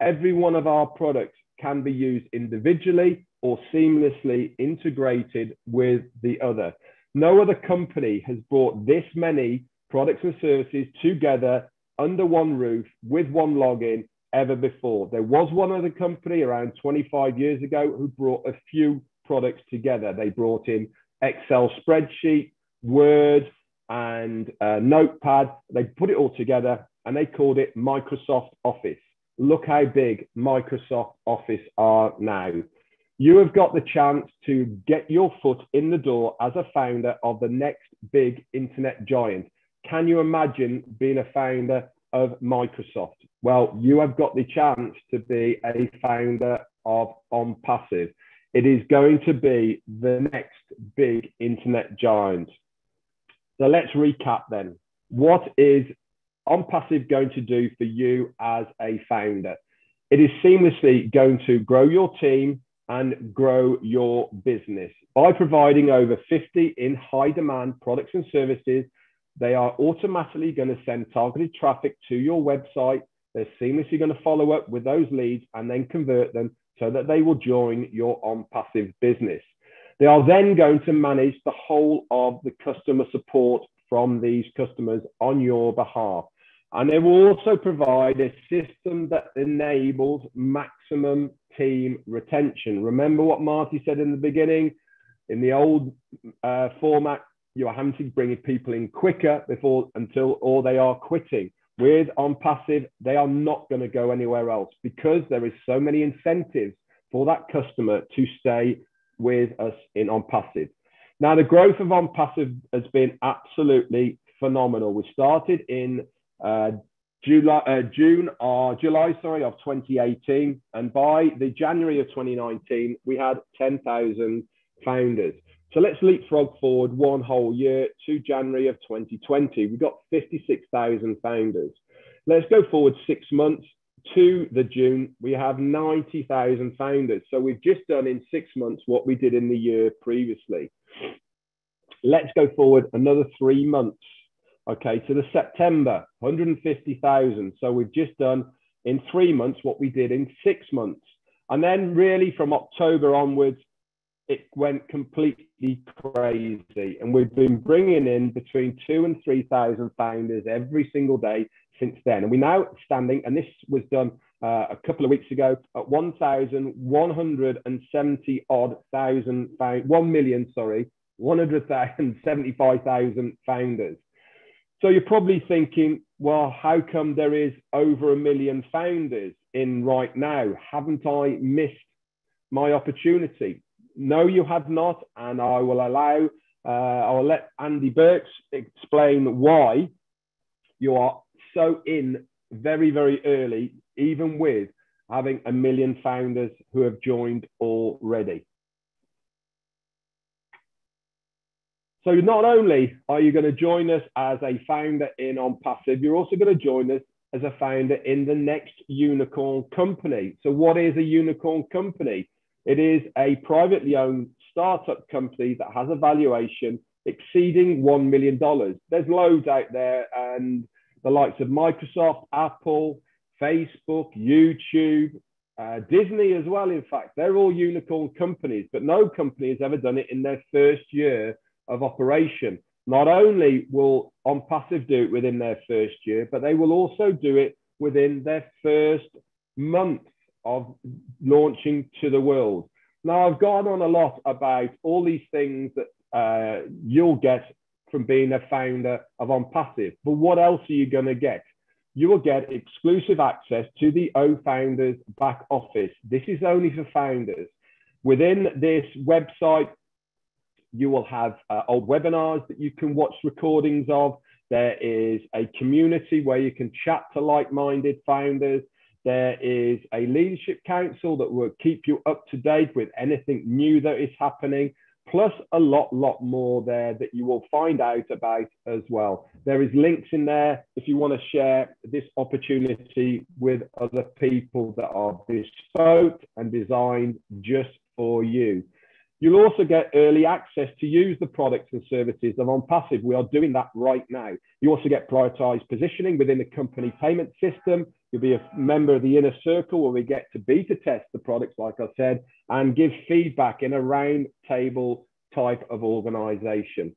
Speaker 3: Every one of our products can be used individually or seamlessly integrated with the other. No other company has brought this many products and services together under one roof with one login ever before. There was one other company around 25 years ago who brought a few products together. They brought in Excel spreadsheet, Word, and Notepad. They put it all together and they called it Microsoft Office. Look how big Microsoft Office are now. You have got the chance to get your foot in the door as a founder of the next big internet giant. Can you imagine being a founder of Microsoft? Well, you have got the chance to be a founder of OnPassive. It is going to be the next big internet giant. So let's recap then. What is ONPASSIVE going to do for you as a founder? It is seamlessly going to grow your team and grow your business by providing over 50 in high demand products and services. They are automatically going to send targeted traffic to your website. They're seamlessly going to follow up with those leads and then convert them so that they will join your ONPASSIVE business. They are then going to manage the whole of the customer support from these customers on your behalf. And they will also provide a system that enables maximum team retention. Remember what Marty said in the beginning? In the old format, you are having to bring people in quicker or they are quitting. With ONPASSIVE, they are not going to go anywhere else because there is so many incentives for that customer to stay with us in ONPASSIVE. Now, the growth of ONPASSIVE has been absolutely phenomenal. We started in July of 2018, and by the January of 2019, we had 10,000 founders. So let's leapfrog forward one whole year to January of 2020. We've got 56,000 founders. Let's go forward 6 months to the June. We have 90,000 founders. So we've just done in 6 months what we did in the year previously. Let's go forward another 3 months. Okay, to the September, 150,000. So we've just done in 3 months what we did in 6 months. And then really from October onwards, it went completely crazy. And we've been bringing in between 2,000 and 3,000 founders every single day since then. And we're now standing, and this was done a couple of weeks ago, at 1,170 odd thousand, 175,000 founders. So you're probably thinking, well, how come there is over 1 million founders in right now? Haven't I missed my opportunity? No, you have not. And I will let Andy Burks explain why you are so in very, very early, even with having 1 million founders who have joined already. So not only are you going to join us as a founder in ONPASSIVE, you're also going to join us as a founder in the next unicorn company. So what is a unicorn company? It is a privately owned startup company that has a valuation exceeding $1 million. There's loads out there, and the likes of Microsoft, Apple, Facebook, YouTube, Disney as well. In fact, they're all unicorn companies, but no company has ever done it in their first year of operation. Not only will ONPASSIVE do it within their first year, but they will also do it within their first month of launching to the world. Now, I've gone on a lot about all these things that you'll get from being a founder of ONPASSIVE, but what else are you going to get? You will get exclusive access to the O-Founders back office. This is only for founders. Within this website, you will have old webinars that you can watch recordings of. There is a community where you can chat to like-minded founders. There is a leadership council that will keep you up to date with anything new that is happening, plus a lot more there that you will find out about as well. There is links in there if you want to share this opportunity with other people that are bespoke and designed just for you. You'll also get early access to use the products and services of ONPASSIVE. We are doing that right now. You also get prioritized positioning within the company payment system. You'll be a member of the inner circle where we get to beta test the products, like I said, and give feedback in a round table type of organization.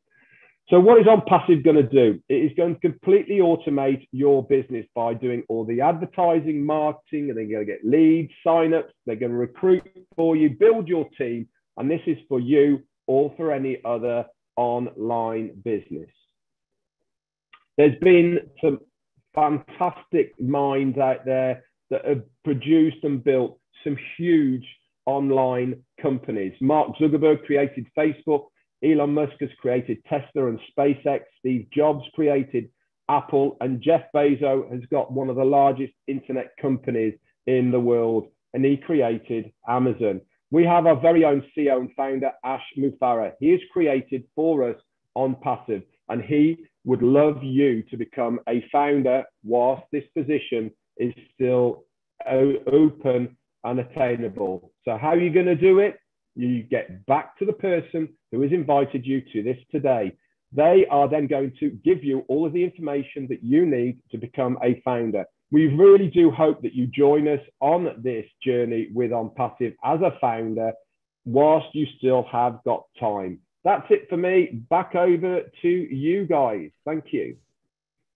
Speaker 3: So what is ONPASSIVE going to do? It is going to completely automate your business by doing all the advertising, marketing, and they're going to get leads, signups. They're going to recruit for you, build your team. And this is for you or for any other online business. There's been some fantastic minds out there that have produced and built some huge online companies. Mark Zuckerberg created Facebook. Elon Musk has created Tesla and SpaceX. Steve Jobs created Apple. And Jeff Bezos has got one of the largest internet companies in the world, and he created Amazon. We have our very own CEO and founder, Ash Mufareh. He has created for us ONPASSIVE. and he would love you to become a founder whilst this position is still open and attainable. So how are you going to do it? You get back to the person who has invited you to this today. They are then going to give you all of the information that you need to become a founder. We really do hope that you join us on this journey with OnPassive as a founder whilst you still have got time. That's it for me. Back over to you guys. Thank you.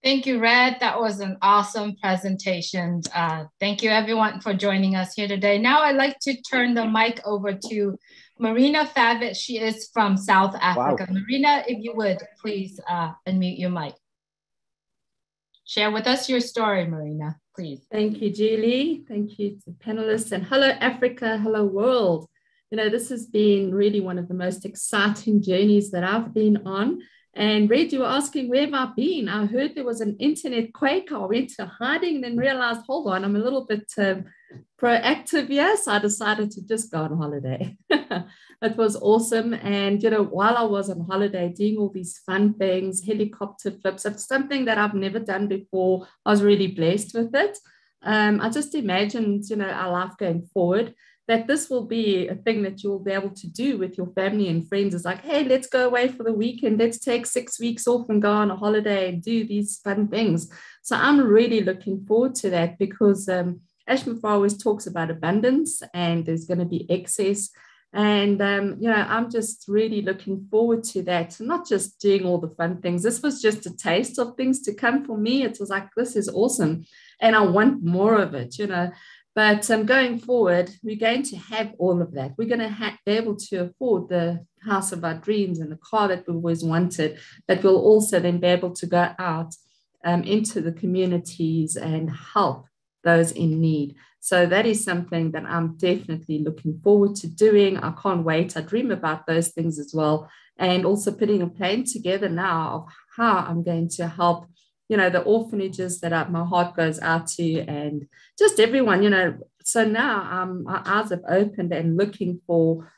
Speaker 1: Thank you, Red. That was an awesome presentation. Thank you, everyone, for joining us here today. Now I'd like to turn the mic over to Marina Favit. She is from South Africa. Wow. Marina, if you would, please unmute your mic. Share with us your story, Marina, please.
Speaker 4: Thank you, Julie. Thank you to the panelists. And hello, Africa. Hello, world. You know, this has been really one of the most exciting journeys that I've been on. And Red, you were asking, where have I been? I heard there was an internet quake. I went to hiding and then realized, hold on, I'm a little bit proactive here. So I decided to just go on holiday. It was awesome. And, you know, while I was on holiday doing all these fun things, helicopter flips, it's something that I've never done before. I was really blessed with it. I just imagined, you know, our life going forward, that this will be a thing that you'll be able to do with your family and friends. It's like, hey, let's go away for the weekend. Let's take 6 weeks off and go on a holiday and do these fun things. So I'm really looking forward to that because Ashmafar always talks about abundance and there's going to be excess. And, you know, I'm just really looking forward to that. Not just doing all the fun things. This was just a taste of things to come for me. It was like, this is awesome. And I want more of it, you know. But going forward, we're going to have all of that. We're going to be able to afford the house of our dreams and the car that we always wanted, but we'll also then be able to go out into the communities and help those in need. So that is something that I'm definitely looking forward to doing. I can't wait. I dream about those things as well. And also putting a plan together now of how I'm going to help, you know, the orphanages that my heart goes out to and just everyone, you know. So now my eyes have opened and looking for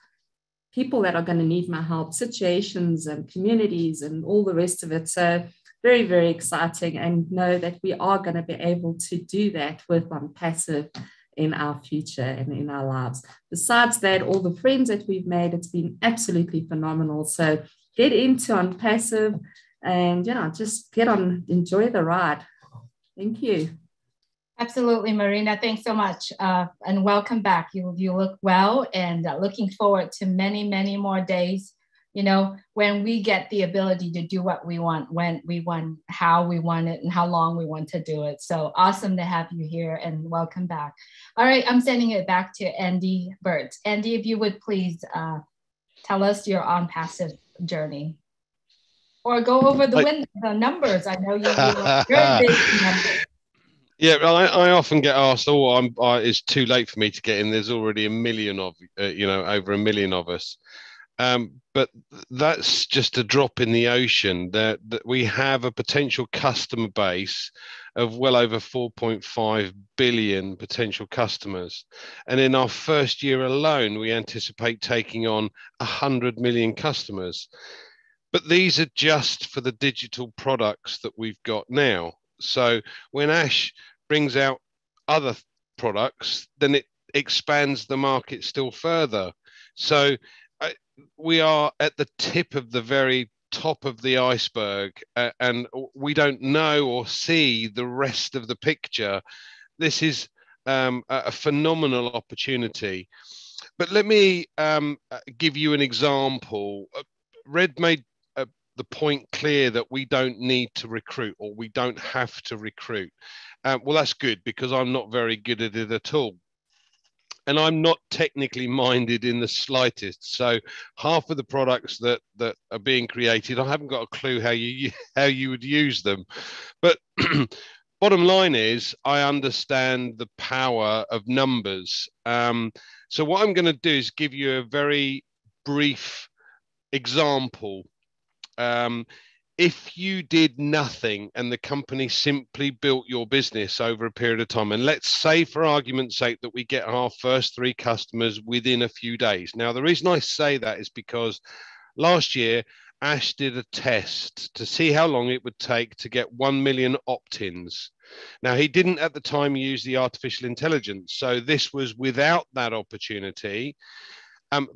Speaker 4: people that are going to need my help, situations and communities and all the rest of it. So very, very exciting, and know that we are going to be able to do that with OnPassive in our future and in our lives. Besides that, all the friends that we've made, it's been absolutely phenomenal. So get into OnPassive and, you know, just get on, enjoy the ride. Thank you.
Speaker 1: Absolutely, Marina. Thanks so much. And welcome back. You look well, and looking forward to many, many more days, you know, when we get the ability to do what we want, when we want, how we want it, and how long we want to do it. So awesome to have you here, and welcome back. All right, I'm sending it back to Andy Burt. Andy, if you would please tell us your OnPassive journey. Or go over the numbers. I know you're very big numbers.
Speaker 5: Yeah, I often get asked, "Oh, it's too late for me to get in." There's already a million of, you know, over a million of us. But that's just a drop in the ocean. That we have a potential customer base of well over 4.5 billion potential customers, and in our first year alone, we anticipate taking on 100 million customers. But these are just for the digital products that we've got now. So when Ash brings out other products, then it expands the market still further. So we are at the tip of the very top of the iceberg, and we don't know or see the rest of the picture. This is a phenomenal opportunity. But let me give you an example. Red made the point clear that we don't need to recruit, or we don't have to recruit. Well, that's good, because I'm not very good at it at all. And I'm not technically minded in the slightest. So half of the products that are being created, I haven't got a clue how you would use them. But bottom line is, I understand the power of numbers. So what I'm going to do is give you a very brief example. If you did nothing and the company simply built your business over a period of time, and let's say for argument's sake that we get our first 3 customers within a few days. Now, the reason I say that is because last year Ash did a test to see how long it would take to get 1 million opt-ins. Now, he didn't at the time use the artificial intelligence, so this was without that opportunity.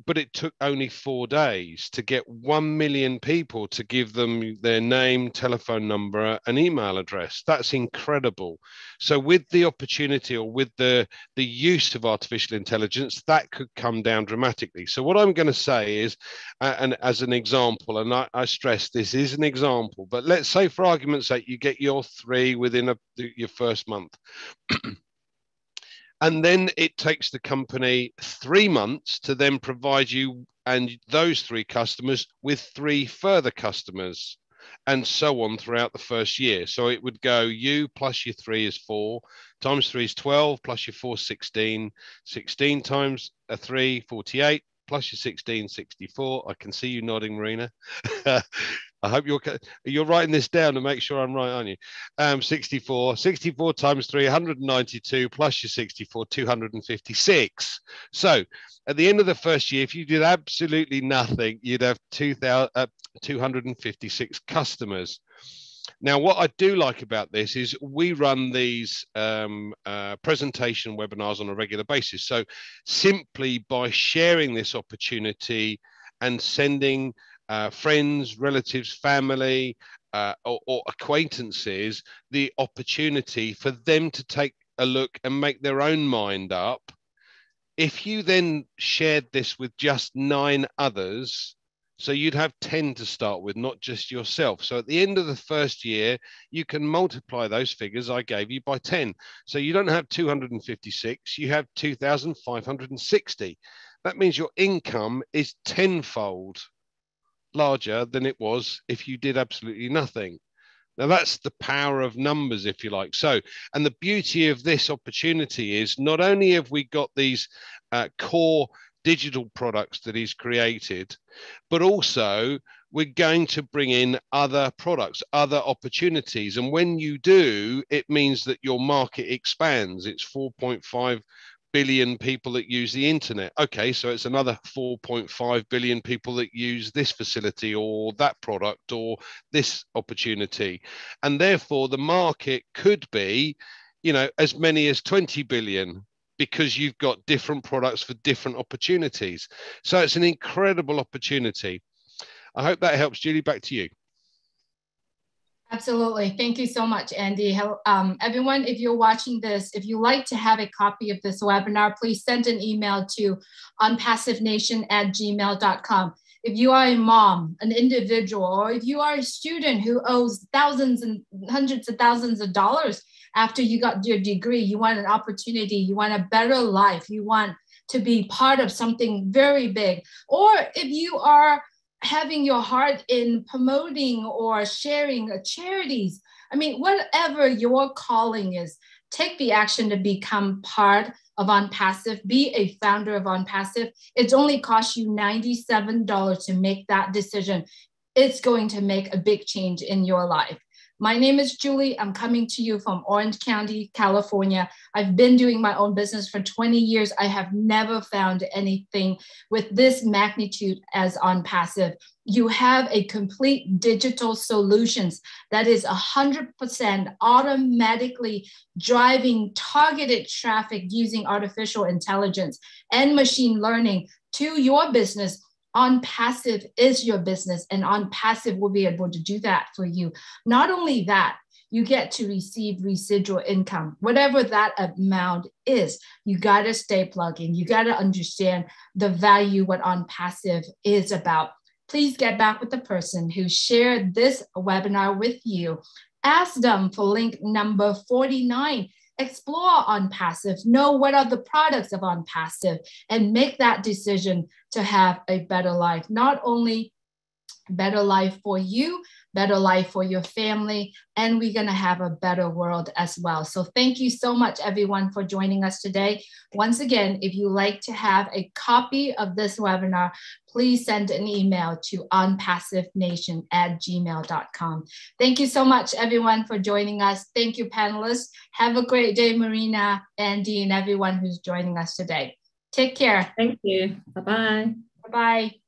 Speaker 5: But it took only 4 days to get 1 million people to give them their name, telephone number, and email address. That's incredible. So with the opportunity, or with the use of artificial intelligence, that could come down dramatically. So what I'm going to say is, and as an example, and I stress this is an example, but let's say for argument's sake, you get your 3 within your first month. And then it takes the company 3 months to then provide you and those 3 customers with 3 further customers, and so on throughout the first year. So it would go, you plus your 3 is 4, times 3 is 12, plus your 4 is 16, 16 times a 3, 48, plus your 16, 64. I can see you nodding, Marina. I hope you're writing this down to make sure I'm right, aren't you? 64 times 3, 192, plus your 64, 256. So at the end of the first year, if you did absolutely nothing, you'd have 256 customers. Now, what I do like about this is we run these presentation webinars on a regular basis. So simply by sharing this opportunity and sending friends, relatives, family, or acquaintances the opportunity for them to take a look and make their own mind up. If you then shared this with just 9 others, so you'd have 10 to start with, not just yourself. So at the end of the first year, you can multiply those figures I gave you by 10. So you don't have 256, you have 2,560. That means your income is tenfold larger than it was if you did absolutely nothing. Now that's the power of numbers, if you like. So, and the beauty of this opportunity is not only have we got these core digital products that he's created, but also we're going to bring in other products, other opportunities. And when you do, it means that your market expands. It's 4.5 billion people that use the internet. Okay, so it's another 4.5 billion people that use this facility or that product or this opportunity. And therefore the market could be, you know, as many as 20 billion, because you've got different products for different opportunities. So it's an incredible opportunity. I hope that helps. Julie, back to you.
Speaker 1: Absolutely. Thank you so much, Andy. Everyone, if you're watching this, if you like to have a copy of this webinar, please send an email to unpassivenation@gmail.com. If you are a mom, an individual, or if you are a student who owes thousands and hundreds of thousands of dollars after you got your degree, you want an opportunity, you want a better life, you want to be part of something very big, or if you are having your heart in promoting or sharing charities, I mean, whatever your calling is, take the action to become part of ONPASSIVE, be a founder of ONPASSIVE. It's only cost you $97 to make that decision. It's going to make a big change in your life. My name is Julie. I'm coming to you from Orange County, California. I've been doing my own business for 20 years. I have never found anything with this magnitude as ONPASSIVE. You have a complete digital solutions that is 100% automatically driving targeted traffic using artificial intelligence and machine learning to your business. ONPASSIVE is your business, and ONPASSIVE will be able to do that for you. Not only that, you get to receive residual income, whatever that amount is. You got to stay plugged in. You got to understand the value, what ONPASSIVE is about. Please get back with the person who shared this webinar with you. Ask them for link number 49. Explore ONPASSIVE, know what are the products of ONPASSIVE, and make that decision to have a better life. Not only better life for you, better life for your family, and we're gonna have a better world as well. So thank you so much, everyone, for joining us today. Once again, if you like to have a copy of this webinar, please send an email to unpassivenation@gmail.com. Thank you so much, everyone, for joining us. Thank you, panelists. Have a great day, Marina, Andy, and everyone who's joining us today. Take care.
Speaker 4: Thank you. Bye-bye.
Speaker 1: Bye-bye.